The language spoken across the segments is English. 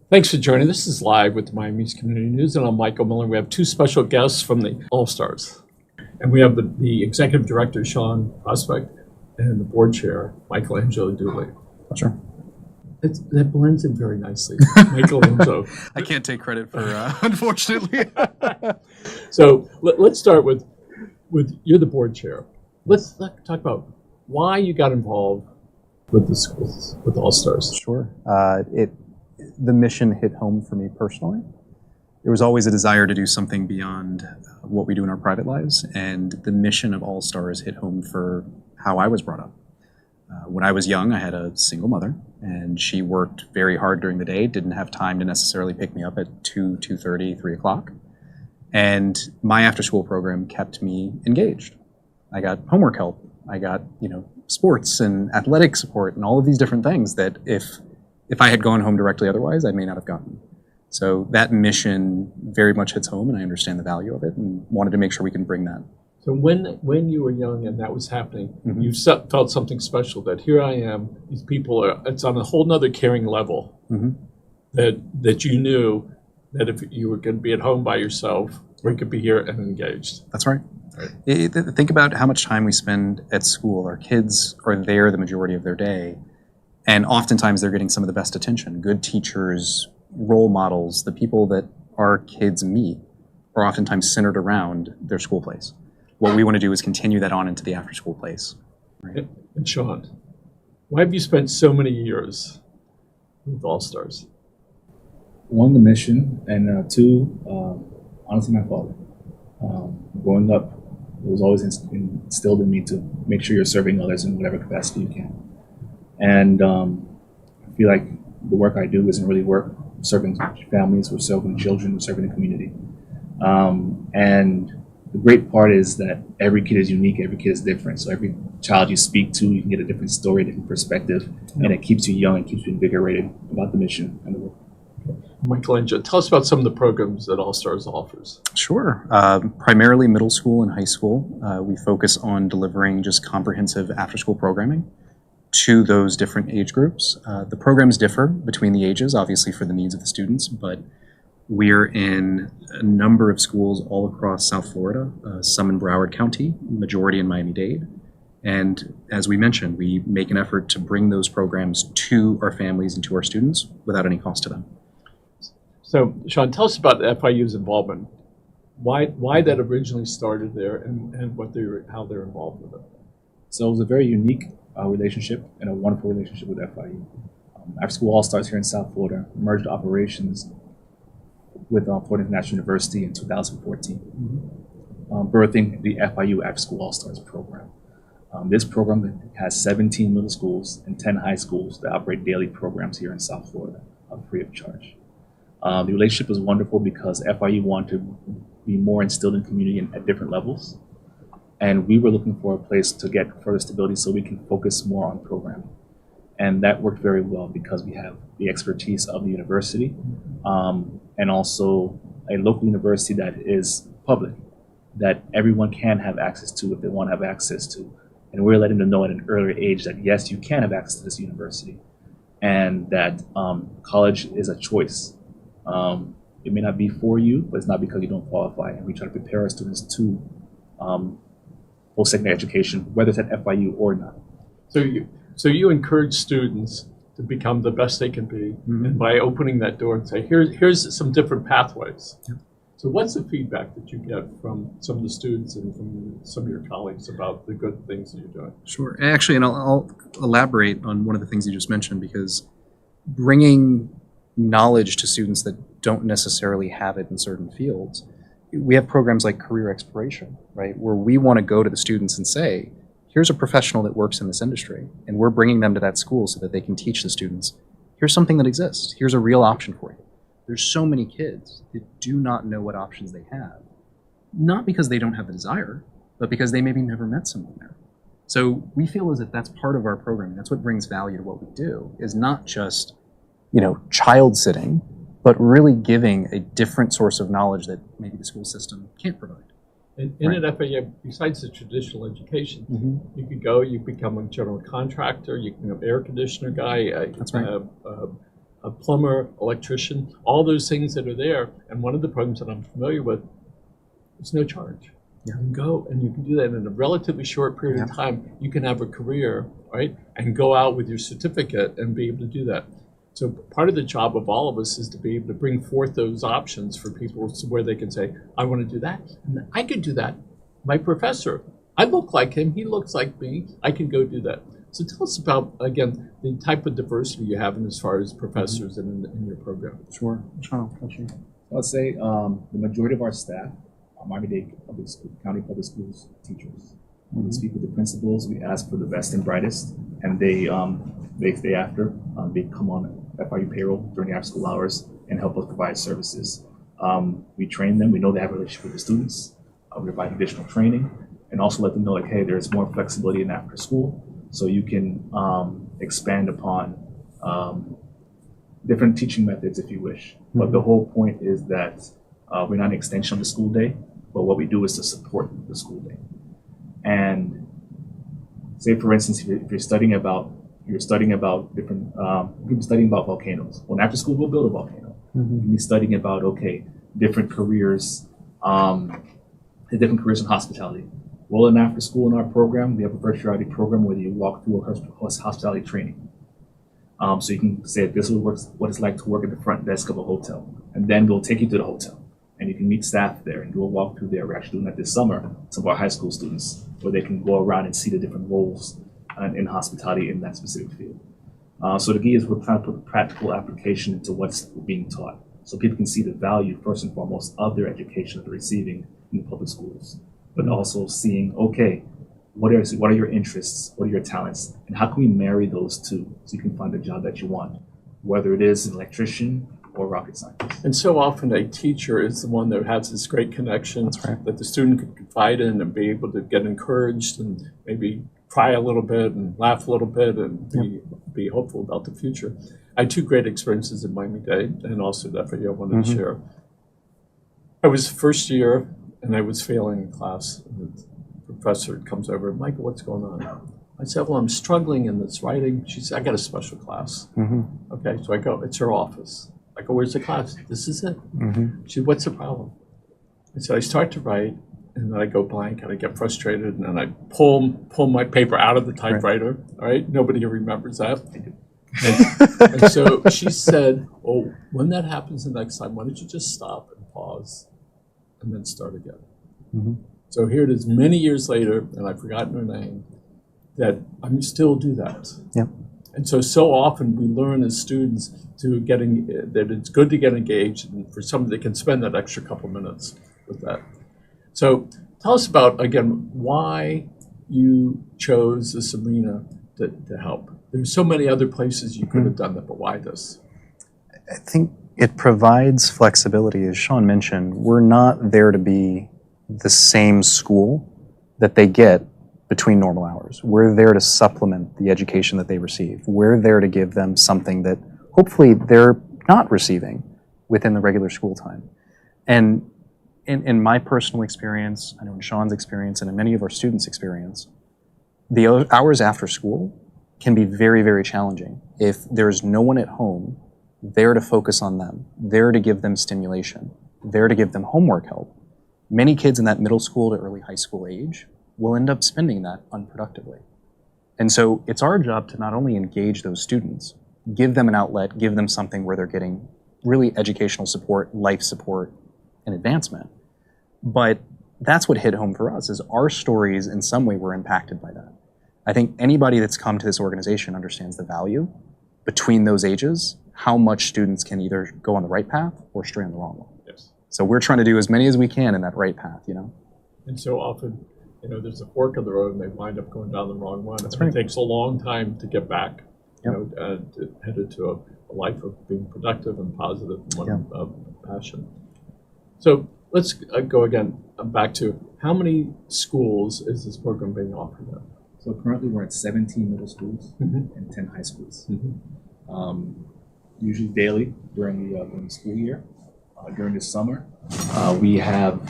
Thanks for joining. This is Live with the Miami Community News, and I'm Michael Miller. We have two special guests from the All-Stars. And we have the Executive Director, Sean Prospect, and the Board Chair, Michaelangelo Dooley. Sure. That blends in very nicely, Michaelangelo. I can't take credit for, unfortunately. So let's start with you're the Board Chair. Let's talk about why you got involved with the schools, with All-Stars. Sure. The mission hit home for me personally. There was always a desire to do something beyond what we do in our private lives, and the mission of All Stars hit home for how I was brought up. When I was young, I had a single mother, and she worked very hard during the day, didn't have time to necessarily pick me up at 2:30, 3 o'clock. And my after-school program kept me engaged. I got homework help. I got, sports and athletic support and all of these different things that if I had gone home directly otherwise, I may not have gotten. So that mission very much hits home, and I understand the value of it and wanted to make sure we can bring that. So when you were young and that was happening, Mm-hmm. you felt something special, that here I am, these people it's on a whole nother caring level, Mm-hmm. that you knew that if you were going to be at home by yourself, or you could be here and engaged. That's right. Think about how much time we spend at school. Our kids are there the majority of their day, and oftentimes they're getting some of the best attention. Good teachers, role models, the people that our kids meet are oftentimes centered around their school place. What we want to do is continue that on into the after-school place. Right? And Sean, why have you spent so many years with All-Stars? One, the mission, and two, honestly, my father. Growing up, it was always instilled in me to make sure you're serving others in whatever capacity you can. And I feel like the work I do isn't really work. We're serving families, we're serving children, we're serving the community. And the great part is that every kid is unique, every kid is different. So every child you speak to, you can get a different story, a different perspective, and it keeps you young and keeps you invigorated about the mission and the work. Michaelangelo, tell us about some of the programs that All-Stars offers. Sure. Primarily middle school and high school. We focus on delivering just comprehensive after-school programming to those different age groups. The programs differ between the ages, obviously for the needs of the students, but we're in a number of schools all across South Florida, some in Broward County, majority in Miami-Dade. And as we mentioned, we make an effort to bring those programs to our families and to our students without any cost to them. So, Sean, tell us about FIU's involvement. Why that originally started there, and how they're involved with it. So it was a very unique relationship and a wonderful relationship with FIU. After School All-Stars here in South Florida merged operations with Florida International University in 2014, birthing the FIU After School All-Stars program. This program has 17 middle schools and 10 high schools that operate daily programs here in South Florida, free of charge. The relationship is wonderful because FIU wanted to be more instilled in community at different levels. And we were looking for a place to get further stability so we can focus more on programming. And that worked very well because we have the expertise of the university and also a local university that is public, that everyone can have access to if they want to have access to. And we're letting them know at an earlier age that yes, you can have access to this university, and that college is a choice. It may not be for you, but it's not because you don't qualify. And we try to prepare our students to post-secondary education, whether it's at FIU or not. So you encourage students to become the best they can be, and by opening that door and say, here's some different pathways. Yep. So what's the feedback that you get from some of the students and from some of your colleagues about the good things that you're doing? Sure. Actually, and I'll elaborate on one of the things you just mentioned, because bringing knowledge to students that don't necessarily have it in certain fields, we have programs like career exploration, right, where we want to go to the students and say, here's a professional that works in this industry, and we're bringing them to that school so that they can teach the students, here's something that exists, here's a real option for you. There's so many kids that do not know what options they have, not because they don't have the desire, but because they maybe never met someone there. So we feel as if that's part of our programming. That's what brings value to what we do, is not just, child sitting, but really giving a different source of knowledge that maybe the school system can't provide. And at FIU, besides the traditional education, you could become a general contractor, you can be an air conditioner guy, That's right. a plumber, electrician, all those things that are there. And one of the programs that I'm familiar with, it's no charge. You can go and you can do that in a relatively short period of time. You can have a career, right? And go out with your certificate and be able to do that. So part of the job of all of us is to be able to bring forth those options for people where they can say, I want to do that. And I could do that. My professor, I look like him. He looks like me. I can go do that. So tell us about, again, the type of diversity you have in as far as professors and in your program. Sure. Sean, I'll touch you. I'd say the majority of our staff are Miami-Dade County Public Schools teachers. When we speak with the principals, we ask for the best and brightest, and they stay after. They come on FIU payroll during the after school hours and help us provide services. We train them. We know they have a relationship with the students. We provide additional training and also let them know, like, hey, there's more flexibility in after school, so you can expand upon different teaching methods if you wish. But the whole point is that we're not an extension of the school day, but what we do is to support the school day. And say, for instance, if you're studying about different, you can be studying about volcanoes. Well, after school, we'll build a volcano. You can be studying about, different careers, different careers in hospitality. Well, in after school in our program, we have a virtuality program where you walk through a hospitality training. So you can say, this is what it's like to work at the front desk of a hotel. And then we'll take you to the hotel. And you can meet staff there and do a walk through there. We're actually doing that this summer, some of our high school students, where they can go around and see the different roles in hospitality in that specific field. So the key is we're trying to put practical application into what's being taught, so people can see the value, first and foremost, of their education that they're receiving in the public schools, but also seeing, what are your interests, what are your talents, and how can we marry those two so you can find a job that you want, whether it is an electrician or rocket scientist. And so often a teacher is the one that has this great connection that the student can confide in and be able to get encouraged and maybe cry a little bit and laugh a little bit and be hopeful about the future. I had two great experiences in Miami-Dade and also at FIU I wanted to share. I was first year and I was failing in class. And the professor comes over, Michael, what's going on? I said, well, I'm struggling in this writing. She said, I got a special class. Okay, so I go, it's her office. I go, where's the class? This is it. She said, what's the problem? I said, I start to write, and then I go blank, and I get frustrated, and then I pull my paper out of the typewriter. All right, nobody remembers that. And so she said, oh, when that happens the next time, why don't you just stop and pause, and then start again? So here it is, many years later, and I've forgotten her name, that I still do that. And so often we learn as students that it's good to get engaged, and for somebody that can spend that extra couple minutes with that. So tell us about, again, why you chose this arena to help. There's so many other places you could have done that, but why this? I think it provides flexibility. As Sean mentioned, we're not there to be the same school that they get between normal hours. We're there to supplement the education that they receive. We're there to give them something that hopefully they're not receiving within the regular school time. And in my personal experience, I know in Sean's experience, and in many of our students' experience, the hours after school can be very, very challenging if there's no one at home there to focus on them, there to give them stimulation, there to give them homework help. Many kids in that middle school to early high school age will end up spending that unproductively. And so it's our job to not only engage those students, give them an outlet, give them something where they're getting really educational support, life support, and advancement. But that's what hit home for us, is our stories in some way were impacted by that. I think anybody that's come to this organization understands the value between those ages, how much students can either go on the right path or stray on the wrong one. Yes. So we're trying to do as many as we can in that right path, you know? And so often, there's a fork in the road and they wind up going down the wrong one. That's and right. It takes a long time to get back, headed to a life of being productive and positive and one of passion. So let's go again back to how many schools is this program being offered at? So currently we're at 17 middle schools and 10 high schools. Usually daily during the school year. During the summer, we have,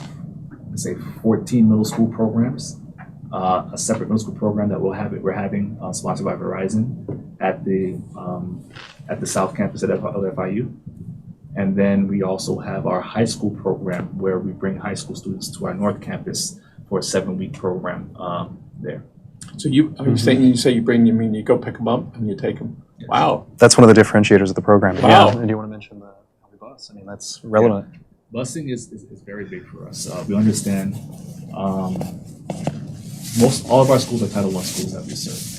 let's say, 14 middle school programs. A separate middle school program that we're having sponsored by Verizon at the at the South Campus of FIU. And then we also have our high school program where we bring high school students to our North Campus for a 7-week program there. So are you saying you mean you go pick them up and you take them? Yes. Wow. That's one of the differentiators of the program. Wow. Yeah. And do you want to mention the bus? I mean, that's relevant. Yeah. Busing is very big for us. We understand all of our schools are Title I schools that we serve.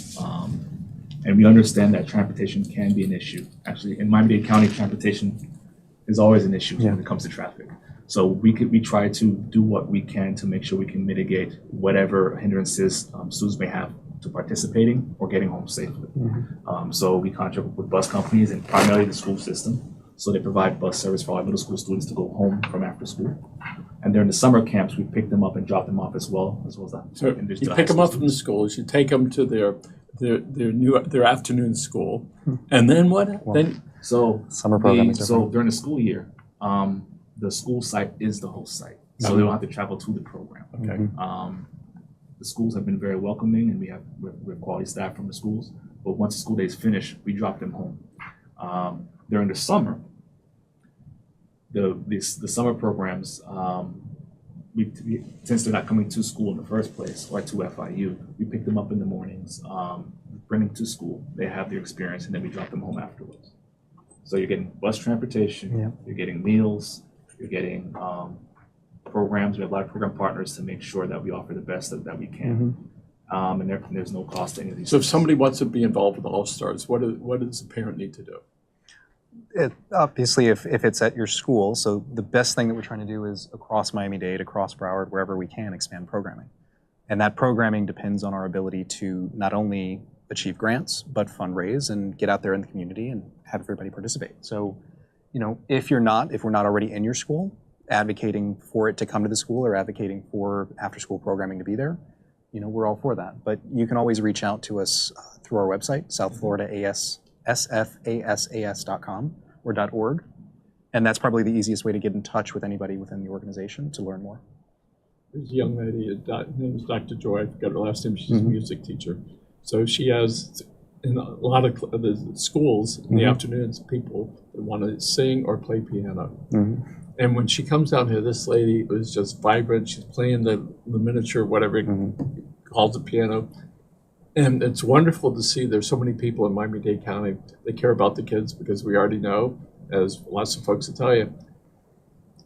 And we understand that transportation can be an issue. Actually, in Miami-Dade County, transportation is always an issue when it comes to traffic. So we try to do what we can to make sure we can mitigate whatever hindrances students may have to participating or getting home safely. So we contract with bus companies and primarily the school system. So they provide bus service for our middle school students to go home from after school. And during the summer camps, we pick them up and drop them off as well as that. So you pick them up from the schools, you take them to their afternoon school, and then what? Summer program is so during the school year, the school site is the host site, so they don't have to travel to the program. Okay. The schools have been very welcoming, and we have quality staff from the schools. But once the school day is finished, we drop them home. During the summer, the summer programs, since they're not coming to school in the first place or to FIU, we pick them up in the mornings, bring them to school. They have their experience, and then we drop them home afterwards. So you're getting bus transportation, you're getting meals, you're getting programs. We have a lot of program partners to make sure that we offer the best that we can. And there's no cost to any of these. So if somebody wants to be involved with All Stars, what does a parent need to do? Obviously, if it's at your school, so the best thing that we're trying to do is across Miami-Dade, across Broward, wherever we can, expand programming. And that programming depends on our ability to not only achieve grants, but fundraise and get out there in the community and have everybody participate. So, if we're not already in your school, advocating for it to come to the school or advocating for after-school programming to be there, we're all for that. But you can always reach out to us through our website, southfloridasfasas.com or .org. And that's probably the easiest way to get in touch with anybody within the organization to learn more. There's a young lady, her name is Dr. Joy, I forgot her last name, she's a music teacher. So she has, in a lot of the schools, in the afternoons, people that want to sing or play piano. And when she comes down here, this lady was just vibrant. She's playing the miniature, whatever calls the piano. And it's wonderful to see there's so many people in Miami-Dade County that care about the kids, because we already know, as lots of folks will tell you,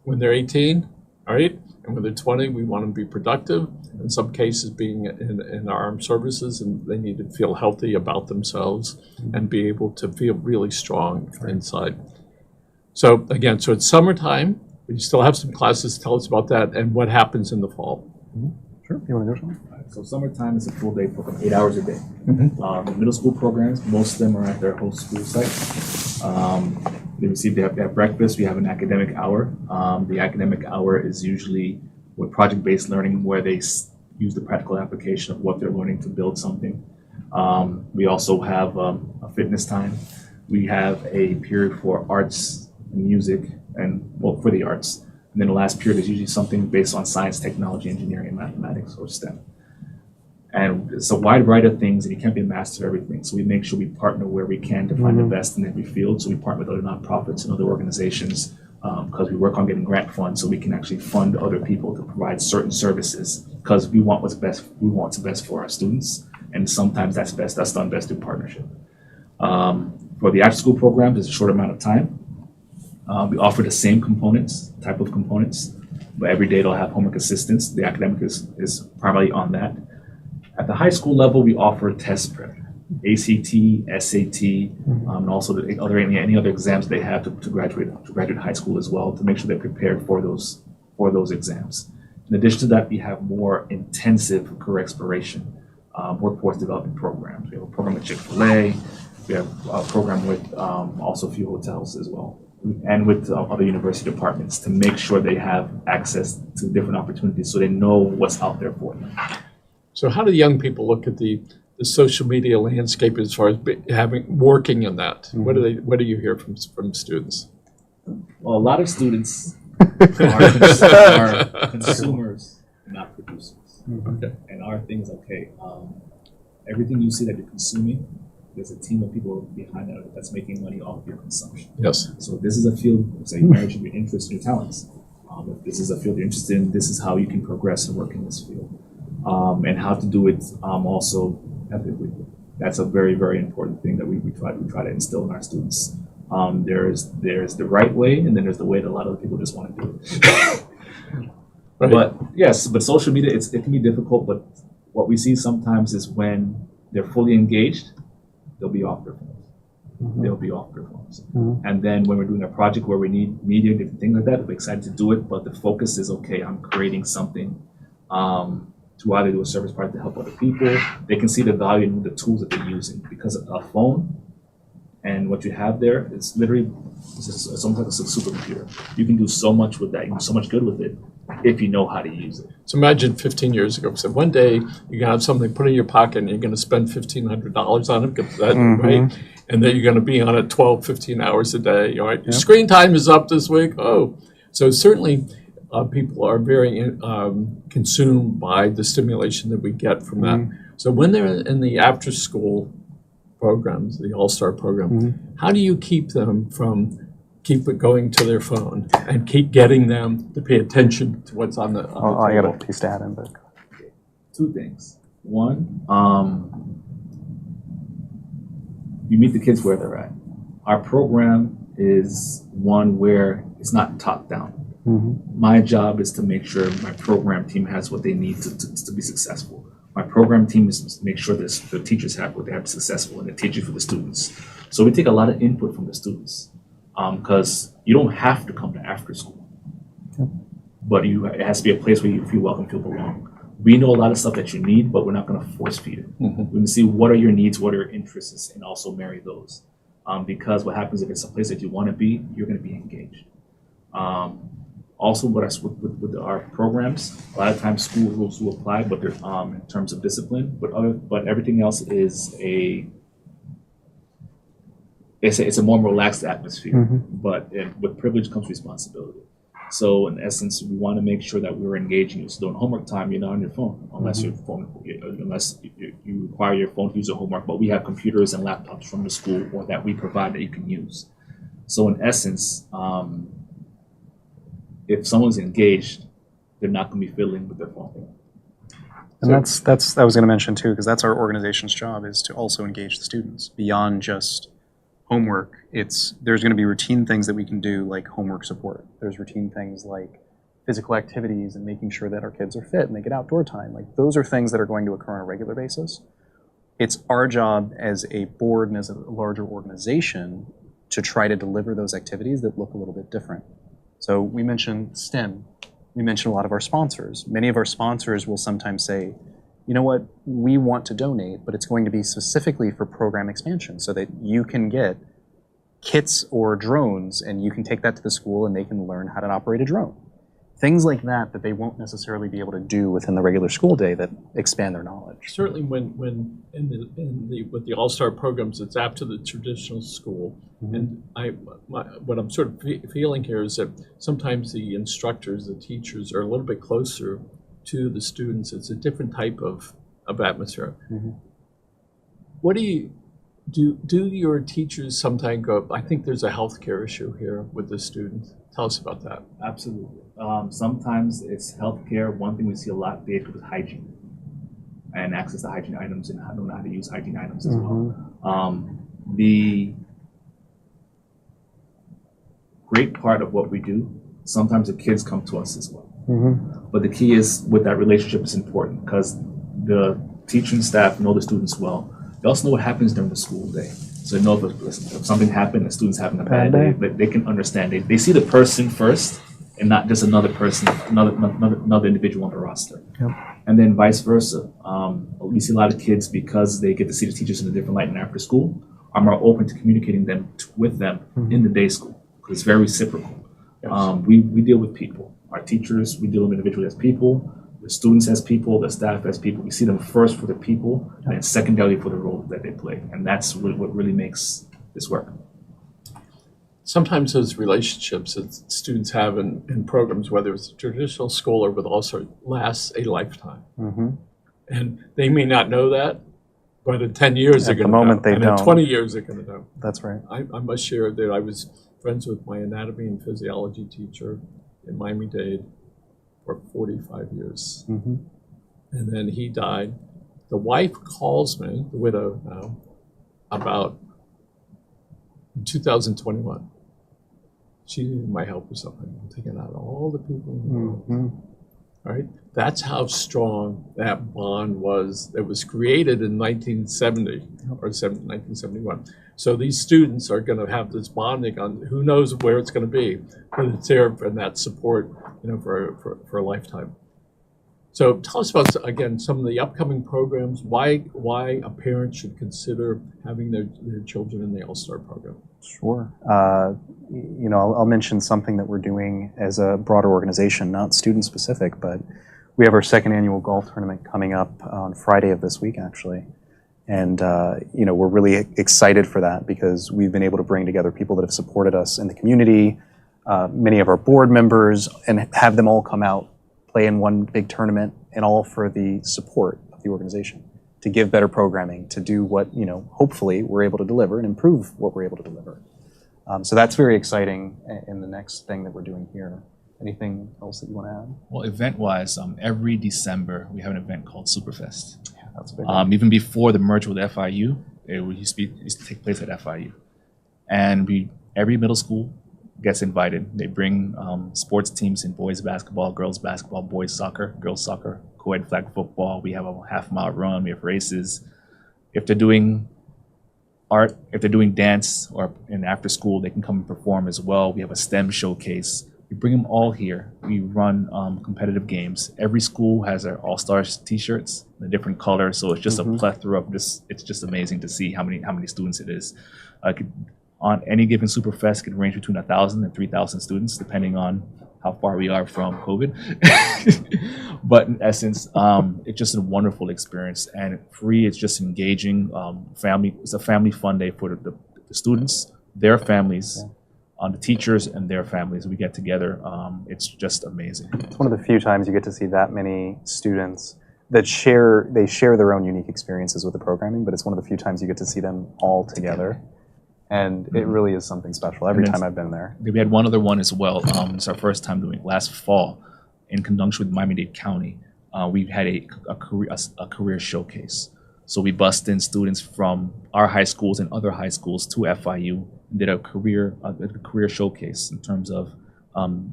when they're 18, all right, and when they're 20, we want them to be productive. In some cases, being in our armed services, and they need to feel healthy about themselves and be able to feel really strong inside. So again, so it's summertime. We still have some classes. Tell us about that and what happens in the fall. Sure. You want to go, Sean? So summertime is a full day program, 8 hours a day. The middle school programs, most of them are at their host school site. They have breakfast. We have an academic hour. The academic hour is usually with project-based learning, where they use the practical application of what they're learning to build something. We also have a fitness time. We have a period for arts and music, for the arts. And then the last period is usually something based on science, technology, engineering, and mathematics, or STEM. And it's a wide variety of things, and you can't be a master of everything. So we make sure we partner where we can to find the best in every field. So we partner with other nonprofits and other organizations, because we work on getting grant funds, so we can actually fund other people to provide certain services, because we want what's best. We want what's best for our students, and sometimes that's done best through partnership. For the after-school programs, it's a short amount of time. We offer the same type of components, but every day they'll have homework assistance. The academic is primarily on that. At the high school level, we offer test prep, ACT, SAT, and also any other exams they have to graduate high school as well, to make sure they're prepared for those exams. In addition to that, we have more intensive career exploration, workforce development programs. We have a program with Chick-fil-A. We have a program with also a few hotels as well, and with other university departments, to make sure they have access to different opportunities, so they know what's out there for them. So how do young people look at the social media landscape as far as working in that? What do you hear from students? Well, a lot of students are consumers, not producers. Okay. And our thing is, okay, everything you see that you're consuming, there's a team of people behind that that's making money off your consumption. Yes. So if this is a field, say, managing your interests and your talents. If this is a field you're interested in, this is how you can progress and work in this field, and how to do it also ethically. That's a very, very important thing that we try to instill in our students. There's the right way, and then there's the way that a lot of people just want to do it. Right. But yes, but social media, it can be difficult. But what we see sometimes is when they're fully engaged, they'll be off their phones. They'll be off their phones. And then when we're doing a project where we need media and different things like that, we're excited to do it. But the focus is, okay, I'm creating something to either do a service project to help other people. They can see the value in the tools that they're using, because a phone and what you have there is literally it's almost like a supercomputer. You can do so much with that. You can do so much good with it if you know how to use it. So imagine 15 years ago, we said one day you're going to have something put in your pocket and you're going to spend $1,500 on it, get that, right? And then you're going to be on it 12, 15 hours a day. All right, your screen time is up this week. Oh, so certainly people are very consumed by the stimulation that we get from that. So when they're in the after-school programs, the All-Star program, how do you keep them from keep it going to their phone and keep getting them to pay attention to what's on the table? I got a piece to add in, but Two things. One, you meet the kids where they're at. Our program is one where it's not top down. My job is to make sure my program team has what they need to be successful. My program team is to make sure that the teachers have what they have to be successful, and the teaching for the students. So we take a lot of input from the students, because you don't have to come to after school, but it has to be a place where you feel welcome, feel belong. We know a lot of stuff that you need, but we're not going to force feed it. We're going to see what are your needs, what are your interests, and also marry those. Because what happens if it's a place that you want to be, you're going to be engaged. Also, with our programs, a lot of times school rules will apply, but they're in terms of discipline. But everything else is it's a more relaxed atmosphere. But with privilege comes responsibility. So in essence, we want to make sure that we're engaging you. So during homework time, you're not on your phone unless you require your phone to use your homework. But we have computers and laptops from the school or that we provide that you can use. So in essence, if someone's engaged, they're not going to be fiddling with their phone. And that's I was going to mention too, because that's our organization's job, is to also engage the students beyond just homework. There's going to be routine things that we can do, like homework support. There's routine things like physical activities and making sure that our kids are fit and they get outdoor time. Like, those are things that are going to occur on a regular basis. It's our job as a board and as a larger organization to try to deliver those activities that look a little bit different. So we mentioned STEM. We mentioned a lot of our sponsors. Many of our sponsors will sometimes say, you know what, we want to donate, but it's going to be specifically for program expansion so that you can get kits or drones and you can take that to the school and they can learn how to operate a drone. Things like that they won't necessarily be able to do within the regular school day that expand their knowledge. Certainly when with the All-Star programs, it's after the traditional school. And what I'm sort of feeling here is that sometimes the instructors, the teachers are a little bit closer to the students. It's a different type of atmosphere. What do your teachers sometimes go, I think there's a healthcare issue here with the students. Tell us about that. Absolutely. Sometimes it's healthcare. One thing we see a lot there is hygiene and access to hygiene items and know how to use hygiene items as well. The great part of what we do, sometimes the kids come to us as well. But the key is with that relationship is important because the teaching staff know the students well. They also know what happens during the school day. So they know if something happened, the student's having a bad day, but they can understand. They see the person first and not just another person, another individual on the roster. And then vice versa. We see a lot of kids, because they get to see the teachers in a different light in after school, are more open to communicating with them in the day school, because it's very reciprocal. We deal with people. Our teachers, we deal with individuals as people, the students as people, the staff as people. We see them first for the people, and then secondarily for the role that they play. And that's what really makes this work. Sometimes those relationships that students have in programs, whether it's a traditional school or with also lasts a lifetime. And they may not know that, But in 10 years, they're At the going to know. moment, they and don't. in 20 years, they're going to know. That's right. I must share that I was friends with my anatomy and physiology teacher in Miami-Dade for 45 years. Mm-hmm. And then he died. The wife calls me, the widow now, about 2021. She needed my help or something. I'm taking out all the people in the world. Mm-hmm. Right? That's how strong that bond was that was created in 1970 or 1971. So these students are going to have this bonding on who knows where it's going to be, but it's there and that support, for a lifetime. So tell us about, again, some of the upcoming programs, why a parent should consider having their children in the All-Star program. Sure. I'll mention something that we're doing as a broader organization, not student specific, but we have our second annual golf tournament coming up on Friday of this week, actually. And, we're really excited for that because we've been able to bring together people that have supported us in the community, many of our board members, and have them all come out, play in one big tournament, and all for the support of the organization, to give better programming, to do what, hopefully we're able to deliver and improve what we're able to deliver. So that's very exciting in the next thing that we're doing here. Anything else that you want to add? Well, event-wise, every December we have an event called Superfest. Yeah, that's a big one. Even before the merger with FIU, it used to take place at FIU. And every middle school gets invited. They bring sports teams in boys basketball, girls basketball, boys soccer, girls soccer, co-ed flag football. We have a half-mile run. We have races. If they're doing art, if they're doing dance, or in after school, they can come and perform as well. We have a STEM showcase. We bring them all here. We run competitive games. Every school has their All-Stars t-shirts, the different colors. So it's just a plethora of this. It's just amazing to see how many students it is. On any given Superfest, it can range between 1,000 and 3,000 students, depending on how far we are from COVID. But in essence, it's just a wonderful experience, and free. It's just engaging. It's a family fun day for the students, their families, the teachers, and their families. We get together. It's just amazing. It's one of the few times you get to see that many students that share their own unique experiences with the programming, but it's one of the few times you get to see them all together. And it really is something special every time I've been there. We had one other one as well. It's our first time doing it. Last fall, in conjunction with Miami-Dade County, we had a career showcase. So we bussed in students from our high schools and other high schools to FIU and did a career showcase in terms of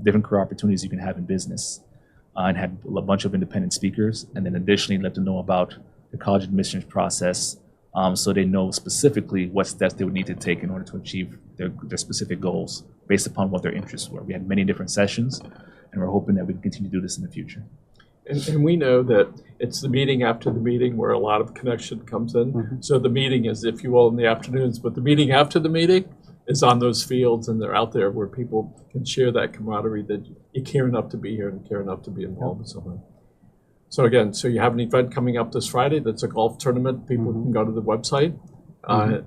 different career opportunities you can have in business, and had a bunch of independent speakers. And then additionally let them know about the college admissions process, so they know specifically what steps they would need to take in order to achieve their specific goals based upon what their interests were. We had many different sessions, and we're hoping that we can continue to do this in the future. And we know that it's the meeting after the meeting where a lot of connection comes in. So the meeting is, if you will, in the afternoons, but the meeting after the meeting is on those fields, and they're out there where people can share that camaraderie that you care enough to be here and care enough to be involved with someone. So again, you have an event coming up this Friday that's a golf tournament. People can go to the website and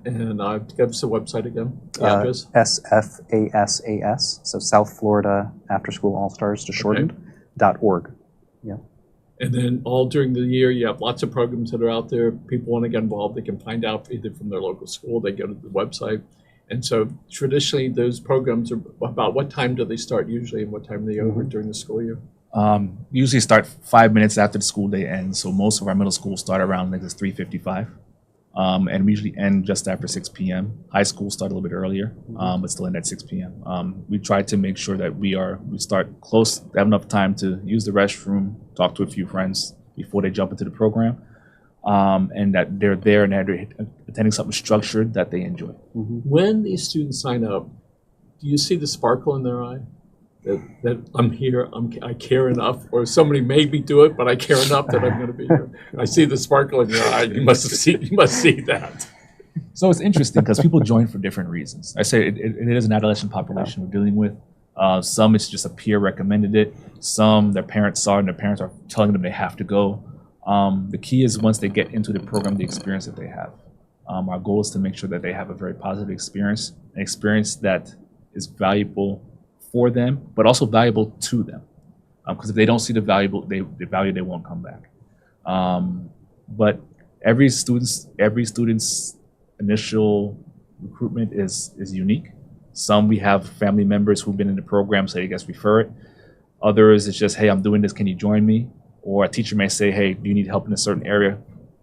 give us the website again. The address. SFASAS, so South Florida After School All-Stars, just shortened, .org. Yeah. And then all during the year, you have lots of programs that are out there. People want to get involved. They can find out either from their local school, they go to the website. And so traditionally, those programs are about what time do they start usually, and what time are they over during the school year? Usually start 5 minutes after the school day ends. So most of our middle schools start around 3:55. And we usually end just after 6 p.m. High school start a little bit earlier, but still end at 6 p.m. We try to make sure that we start close, have enough time to use the restroom, talk to a few friends before they jump into the program, and that they're there and they're attending something structured that they enjoy. When these students sign up, do you see the sparkle in their eye? That I'm here, I care enough, or somebody made me do it, but I care enough that I'm going to be here. I see the sparkle in your eye. You must see that. So it's interesting because people join for different reasons. I say it is an adolescent population we're dealing with. Some it's just a peer recommended it. Some their parents saw it and their parents are telling them they have to go. The key is once they get into the program, the experience that they have. Our goal is to make sure that they have a very positive experience, an experience that is valuable for them, but also valuable to them. Because if they don't see the value, they won't come back. But every student's initial recruitment is unique. Some we have family members who've been in the program, so they get referred. Others it's just, hey, I'm doing this, can you join me? Or a teacher may say, hey, do you need help in a certain area?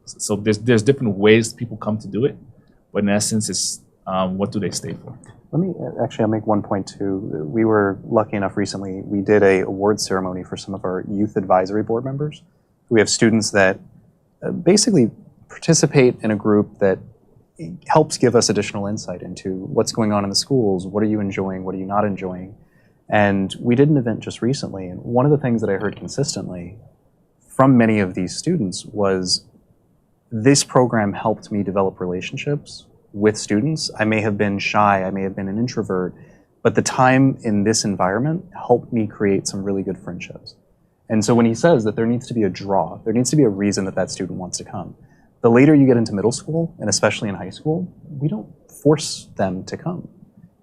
So there's different ways people come to do it, but in essence, it's what do they stay for? I'll make one point too. We were lucky enough recently, we did a awards ceremony for some of our youth advisory board members. We have students that basically participate in a group that helps give us additional insight into what's going on in the schools, what are you enjoying, what are you not enjoying. And we did an event just recently, and one of the things that I heard consistently from many of these students was this program helped me develop relationships with students. I may have been shy, I may have been an introvert, but the time in this environment helped me create some really good friendships. And so when he says that there needs to be a draw, there needs to be a reason that that student wants to come. The later you get into middle school, and especially in high school, we don't force them to come.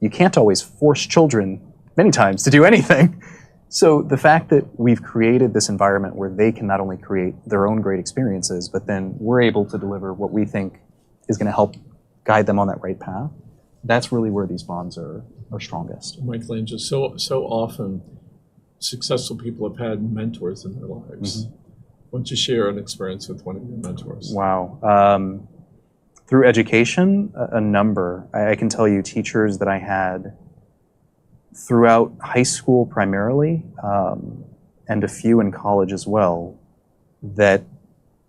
You can't always force children many times to do anything. So the fact that we've created this environment where they can not only create their own great experiences, but then we're able to deliver what we think is going to help guide them on that right path, that's really where these bonds are strongest. Michaelangelo, so often successful people have had mentors in their lives. Mm-hmm. Why don't you share an experience with one of your mentors? Wow. Through education, a number. I can tell you teachers that I had throughout high school primarily, and a few in college as well, that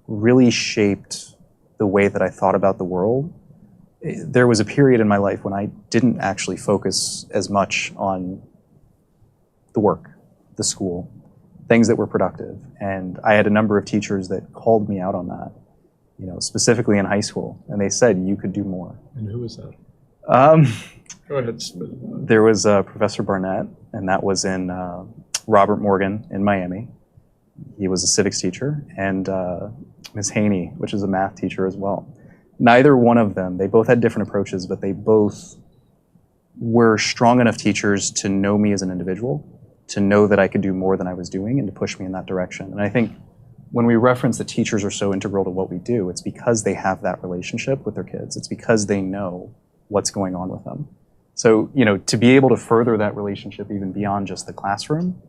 really shaped the way that I thought about the world. There was a period in my life when I didn't actually focus as much on the work, the school, things that were productive. And I had a number of teachers that called me out on that, specifically in high school. And they said, you could do more. And who was that? Go ahead. There was Professor Barnett, and that was in Robert Morgan in Miami. He was a civics teacher, and Ms. Haney, which is a math teacher as well. Neither one of them, they both had different approaches, but they both were strong enough teachers to know me as an individual, to know that I could do more than I was doing, and to push me in that direction. And I think when we reference that teachers are so integral to what we do, it's because they have that relationship with their kids. It's because they know what's going on with them. So, to be able to further that relationship even beyond just the classroom,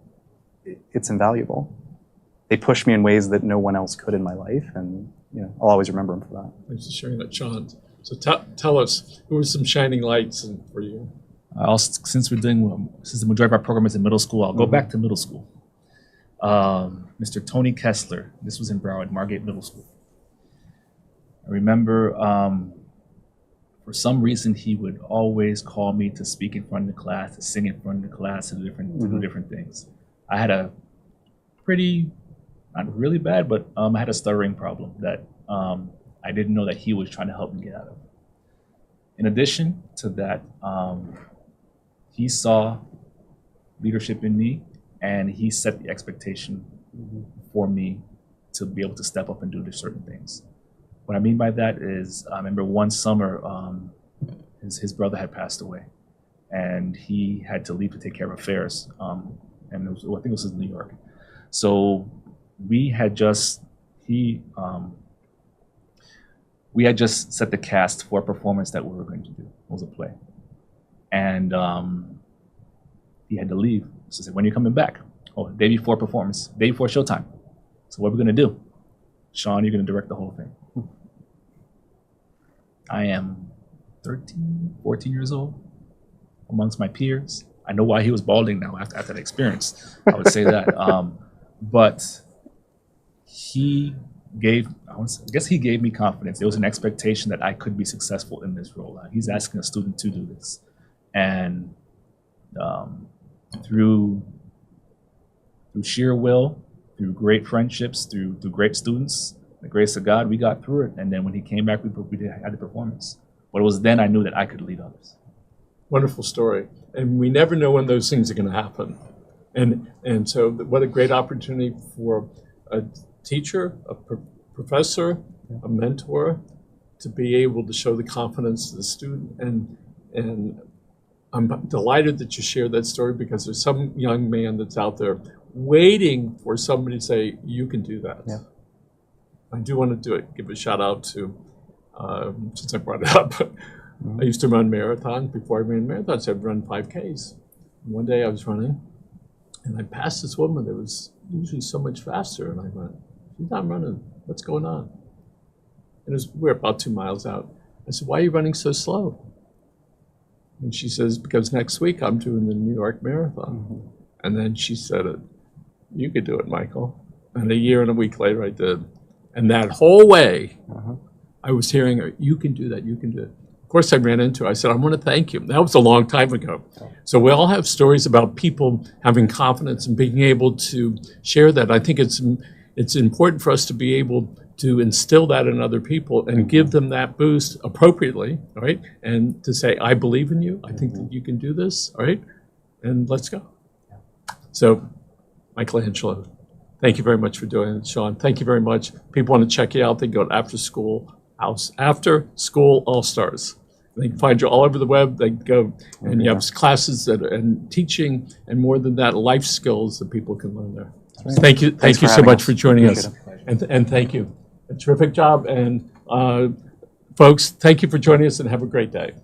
it's invaluable. They push me in ways that no one else could in my life, and I'll always remember them for that. Thanks for sharing that, Sean. So tell us, who were some shining lights for you? Since the majority of our program is in middle school, I'll go back to middle school. Mr. Tony Kessler, this was in Broward, Margate Middle School. I remember for some reason he would always call me to speak in front of the class, to sing in front of the class, to do different things. I had a pretty, not really bad, but I had a stuttering problem that I didn't know that he was trying to help me get out of. In addition to that, he saw leadership in me, and he set the expectation for me to be able to step up and do certain things. What I mean by that is, I remember one summer, his brother had passed away, and he had to leave to take care of affairs, and I think it was in New York. So we had just set the cast for a performance that we were going to do. It was a play, and he had to leave. So I said, when are you coming back? Oh, day before performance, day before showtime. So what are we gonna do? Sean, you're gonna direct the whole thing. I am 13, 14 years old, amongst my peers. I know why he was balding now after that experience. I would say that. But he gave me confidence. There was an expectation that I could be successful in this role. He's asking a student to do this. And through sheer will, through great friendships, through great students, the grace of God, we got through it. And then when he came back, we had the performance. But it was then I knew that I could lead others. Wonderful story. And we never know when those things are going to happen. And so what a great opportunity for a teacher, a professor, a mentor, to be able to show the confidence to the student. And I'm delighted that you shared that story, because there's some young man that's out there waiting for somebody to say, you can do that. Yeah. I do want to give a shout out to, since I brought it up, I used to run marathons. Before I ran marathons, I'd run 5Ks. One day I was running, and I passed this woman that was usually so much faster, and I went, she's not running. What's going on? And we're about 2 miles out. I said, why are you running so slow? And she says, because next week I'm doing the New York Marathon. And then she said, you could do it, Michael. And a year and a week later, I did. And that whole way, I was hearing her, you can do that, you can do it. Of course, I ran into her. I said, I want to thank you. That was a long time ago. So we all have stories about people having confidence and being able to share that. I think it's important for us to be able to instill that in other people and give them that boost appropriately, all right? And to say, I believe in you. I think that you can do this, all right? And let's go. So, Michaelangelo, thank you very much for doing it. Sean, thank you very much. People want to check you out. They go to After School All-Stars. They can find you all over the web. They go, and you have classes and teaching, and more than that, life skills that people can learn there. Right. Thank you Thanks so much us. for joining us. Appreciate And thank you. A terrific job. And folks, thank you for joining us and have a great day.